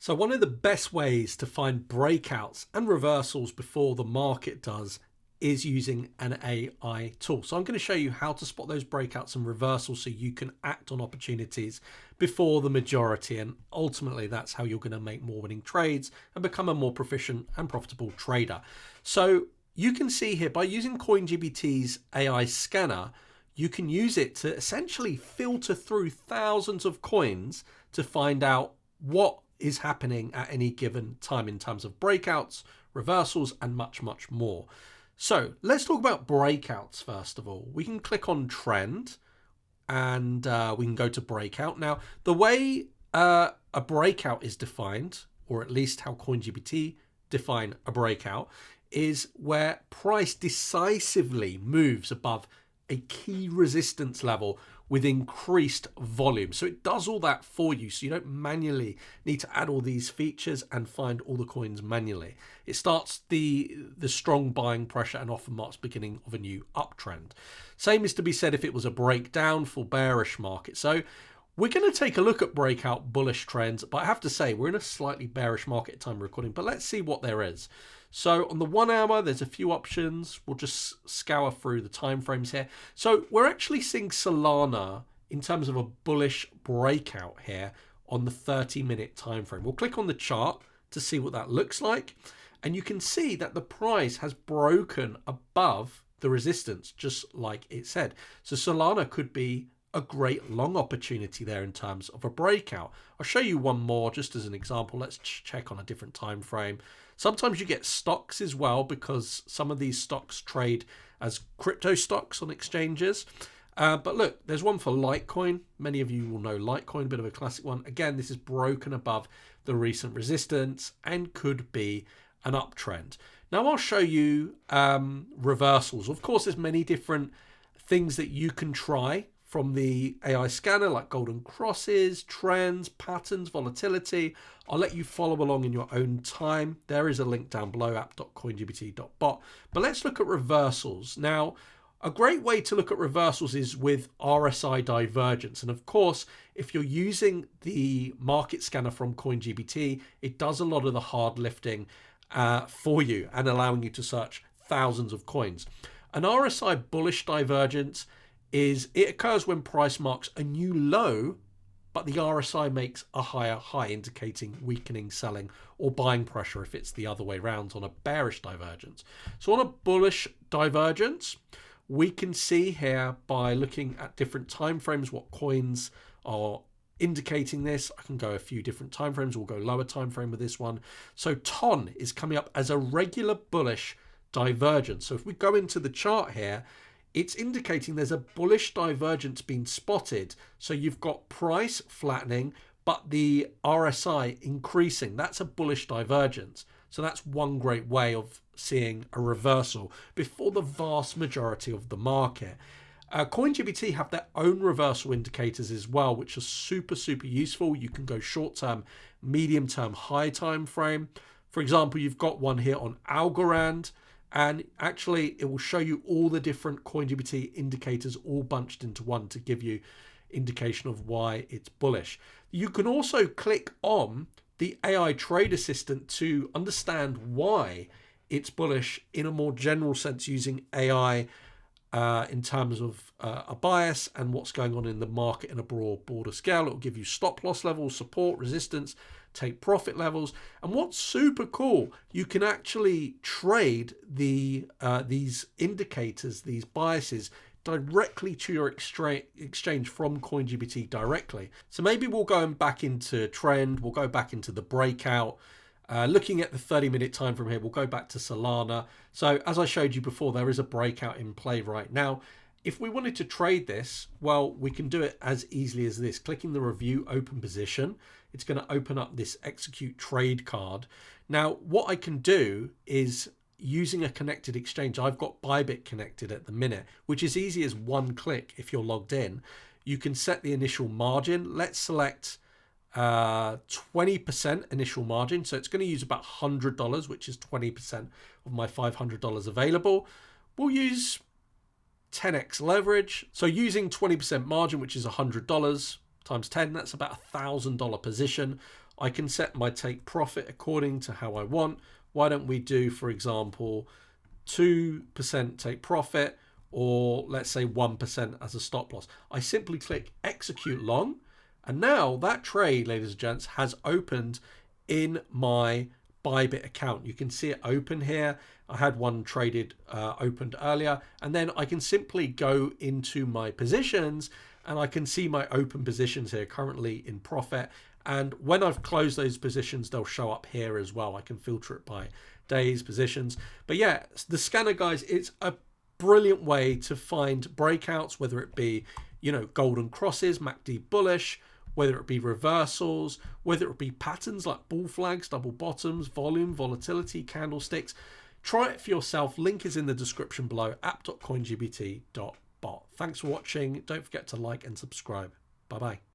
So one of the best ways to find breakouts and reversals before the market does is using an AI tool. So I'm going to show you how to spot those breakouts and reversals so you can act on opportunities before the majority. And ultimately, that's how you're going to make more winning trades and become a more proficient and profitable trader. So you can see here by using CoinGPT's AI scanner, you can use it to essentially filter through thousands of coins to find out what is happening at any given time in terms of breakouts, reversals, and much, much more. So let's talk about breakouts first of all. We can click on trend and we can go to breakout. Now, the way a breakout is defined, or at least how CoinGPT define a breakout, is where price decisively moves above a key resistance level with increased volume. So it does all that for you, so you don't manually need to add all these features and find all the coins manually. It starts the strong buying pressure and often marks beginning of a new uptrend. Same is to be said if it was a breakdown for bearish market. So we're going to take a look at breakout bullish trends, but I have to say we're in a slightly bearish market at time recording, but let's see what there is. So on the 1 hour, there's a few options. We'll just scour through the time frames here. So we're actually seeing Solana in terms of a bullish breakout here on the 30-minute time frame. We'll click on the chart to see what that looks like. And you can see that the price has broken above the resistance, just like it said. So Solana could be a great long opportunity there in terms of a breakout. I'll show you one more just as an example. Let's check on a different time frame. Sometimes you get stocks as well because some of these stocks trade as crypto stocks on exchanges. But look, there's one for Litecoin. Many of you will know Litecoin, a bit of a classic one. Again, this is broken above the recent resistance and could be an uptrend. Now I'll show you reversals. Of course, there's many different things that you can try from the AI scanner, like golden crosses, trends, patterns, volatility. I'll let you follow along in your own time. There is a link down below, app.coingpt.bot. But let's look at reversals. Now, a great way to look at reversals is with RSI divergence. And of course, if you're using the market scanner from CoinGPT, it does a lot of the hard lifting for you and allowing you to search thousands of coins. An RSI bullish divergence it occurs when price marks a new low, but the RSI makes a higher high, indicating weakening selling or buying pressure if it's the other way around on a bearish divergence. So on a bullish divergence, we can see here by looking at different time frames what coins are indicating this. I can go a few different time frames. We'll go lower time frame with this one. So TON is coming up as a regular bullish divergence. So if we go into the chart here, it's indicating there's a bullish divergence being spotted. So you've got price flattening, but the RSI increasing. That's a bullish divergence. So that's one great way of seeing a reversal before the vast majority of the market. CoinGPT have their own reversal indicators as well, which are super, super useful. You can go short-term, medium-term, high time frame. For example, you've got one here on Algorand. And actually, it will show you all the different CoinGPT indicators all bunched into one to give you indication of why it's bullish. You can also click on the AI Trade Assistant to understand why it's bullish in a more general sense using AI in terms of a bias and what's going on in the market in a broader scale. It will give you stop loss levels, support, resistance, take profit levels. And what's super cool, you can actually trade these indicators, these biases, directly to your exchange from CoinGPT directly. So maybe we'll go back into trend, we'll go back into the breakout. Looking at the 30-minute time from here, we'll go back to Solana. So as I showed you before, there is a breakout in play right now. If we wanted to trade this, well, we can do it as easily as this. Clicking the review open position, it's going to open up this execute trade card. Now, what I can do is using a connected exchange. I've got Bybit connected at the minute, which is easy as one click if you're logged in. You can set the initial margin. Let's select 20% initial margin. So it's going to use about $100, which is 20% of my $500 available. We'll use 10x leverage. So using 20% margin, which is $100 times 10, that's about $1,000 position. I can set my take profit according to how I want. Why don't we do, for example, 2% take profit, or let's say 1% as a stop loss. I simply click execute long, and now that trade, ladies and gents, has opened in my Bybit account. You can see it open here. I had one traded opened earlier, and then I can simply go into my positions and I can see my open positions here currently in profit. And when I've closed those positions, they'll show up here as well. I can filter it by days, positions. But yeah, the scanner, guys, it's a brilliant way to find breakouts, whether it be, you know, golden crosses, MACD bullish, whether it be reversals, whether it be patterns like bull flags, double bottoms, volume, volatility, candlesticks. Try it for yourself. Link is in the description below, app.coingpt.bot. Thanks for watching. Don't forget to like and subscribe. Bye-bye.